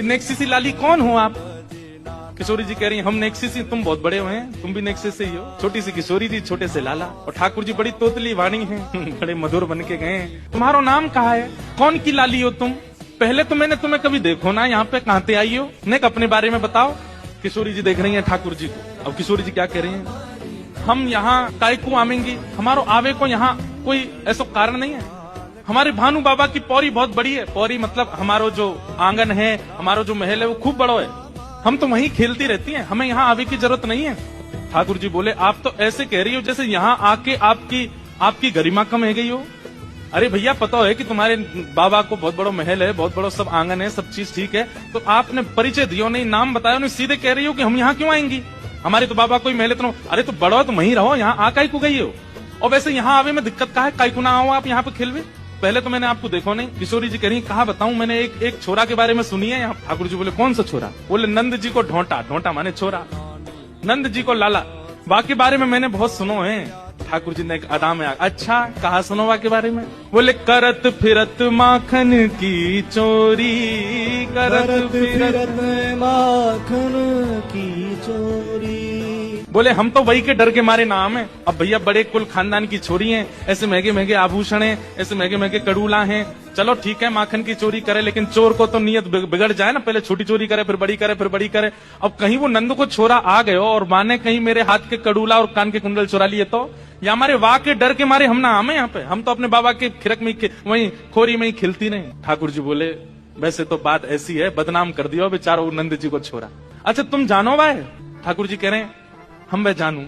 नेक्सिसी लाली कौन हो आप? किशोरी जी कह रही हैं हम नेक्सिसी, तुम बहुत बड़े हुए हैं, तुम भी नेक्सिस से ही हो। छोटी सी किशोरी जी, छोटे से लाला। और ठाकुर जी बड़ी तोतली वाणी है, बड़े मधुर बन के गए। तुम्हारा नाम कहा है? कौन की लाली हो तुम? पहले तो मैंने तुम्हें कभी देखो ना, यहाँ पे कहां से आई हो? नेक अपने बारे में बताओ। किशोरी जी देख रही हैं ठाकुर जी को। अब किशोरी जी क्या कह रही हैं? हम यहाँ काय को आवेंगे, हमारो आवे को यहाँ कोई ऐसा कारण नहीं है। हमारे भानु बाबा की पौरी बहुत बड़ी है। पौरी मतलब हमारो जो आंगन है, हमारो जो महल है वो खूब बड़ो है। हम तो वहीं खेलती रहती हैं, हमें यहाँ आवे की जरूरत नहीं है। ठाकुर जी बोले आप तो ऐसे कह रही हो जैसे यहाँ आके आपकी गरिमा कम है गई हो। अरे भैया पता है कि तुम्हारे बाबा को बहुत बड़ा महल है, बहुत बड़ा सब आंगन है, सब चीज ठीक है, तो आपने परिचय दियो नहीं, नाम बताया नहीं, सीधे कह रही हो कि हम यहाँ क्यों आएंगी? हमारे तो बाबा कोई महल है। तो अरे तो बड़ो तो वहीं रहो, यहाँ आ काई को गई हो? और वैसे यहाँ आवे में दिक्कत का है? काई को ना आओ आप यहाँ पे खेलवे? पहले तो मैंने आपको देखो नहीं। किशोरी जी कह रही कहा बताऊं, मैंने एक छोरा के बारे में सुनी है यहाँ। ठाकुर जी बोले कौन सा छोरा? बोले नंद जी को ढोंटा, ढोंटा माने छोरा, नंद जी को लाला। बाकी बारे में मैंने बहुत सुनो है। ठाकुर जी ने एक अदा में अच्छा कहा सुनो के बारे में? बोले करत फिरत माखन की चोरी, करत फिरत माखन की चोरी। बोले हम तो वही के डर के मारे नाम है। अब भैया बड़े कुल खानदान की छोरी हैं, ऐसे महंगे महंगे आभूषण हैं, ऐसे महंगे महंगे कड़ूला हैं। चलो ठीक है माखन की चोरी करे, लेकिन चोर को तो नियत बिगड़ जाए ना, पहले छोटी चोरी करे फिर बड़ी करे फिर बड़ी करे। अब कहीं वो नंद को छोरा आ गए और माने कहीं मेरे हाथ के कड़ूला और कान के कुंडल चुरा लिए तो, या हमारे वाह के डर के मारे हम ना आमे यहाँ पे। हम तो अपने बाबा के खिरक में वही खोरी में ही खिलती नहीं। ठाकुर जी बोले वैसे तो बात ऐसी है, बदनाम कर दियो बेचारो नंद जी को छोरा। अच्छा तुम जानो भाई? ठाकुर जी कह रहे हैं हम वह जानू,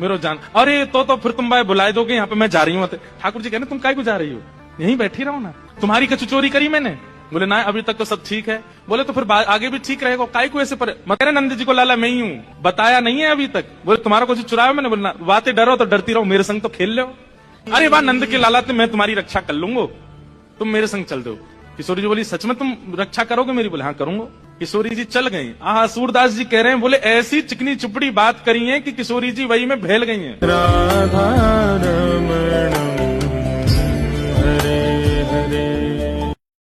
मेरो जान। अरे तो फिर तुम भाई बुलाए दोगे यहाँ पे, मैं जा रही हूँ। ठाकुर जी कह रहे तुम काय को जा रही हो? यहीं बैठी रहो ना। तुम्हारी कछु चोरी करी मैंने? बोले ना अभी तक तो सब ठीक है। बोले तो फिर आगे भी ठीक रहेगा, काय को ऐसे पर? मैं कह रहे नंद जी को लाला मैं ही हूँ, बताया नहीं है अभी तक। बोले तुम्हारा कुछ चुराया मैंने? बोला बातें डरो तो डरती रहो, मेरे संग तो खेल लो। अरे वाह नंद के लाला, मैं तुम्हारी रक्षा कर लूंगा, तुम मेरे संग चल दो। किशोरी जी बोली सच में तुम रक्षा करोगे मेरी? बोले हाँ करूंगा। किशोरी जी चल गई। सूरदास जी कह रहे हैं बोले ऐसी चिकनी चुपड़ी बात करी है कि किशोरी जी वही में भेल गई हैं। राधा रमण